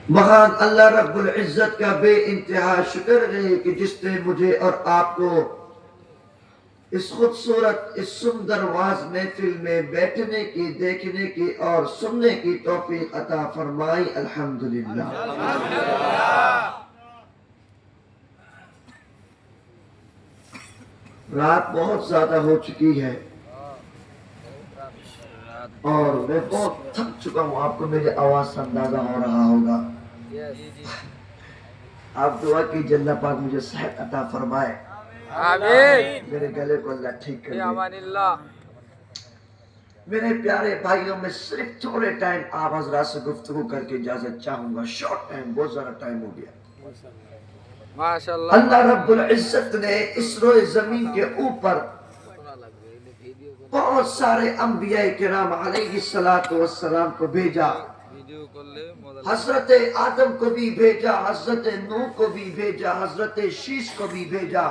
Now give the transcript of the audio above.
महान अल्लाह रब्बुल इज्जत का बे इंतहा शुक्र है कि जिसने मुझे और आपको इस खूबसूरत इस सुंदर वाज महफिल में बैठने की, देखने की और सुनने की तौफीक अता फरमाई। अल्हम्दुलिल्लाह। रात बहुत ज्यादा हो चुकी है और मैं बहुत थक चुका हूँ। आपको मेरी आवाज से अंदाजा हो रहा होगा। आप दुआ कीजिए अल्लाह पाक मुझे सेहत अता फरमाए। आमीन। मेरे गले को अल्लाह ठीक कर दे। मेरे प्यारे भाइयों, में सिर्फ थोड़े टाइम आप हजरात से गुफ्तगू करके इजाजत चाहूंगा। शॉर्ट टाइम, बहुत ज्यादा टाइम हो गया। माशाअल्लाह। अल्लाह रब्बुल इज्जत ने इस रोए जमीन के ऊपर बहुत सारे अंबिया किराम अलैहिस्सलातु वस्सलाम को भेजा। हजरत आदम को भी भेजा, हजरत नूह को भी भेजा, हजरत शीश को भी भेजा।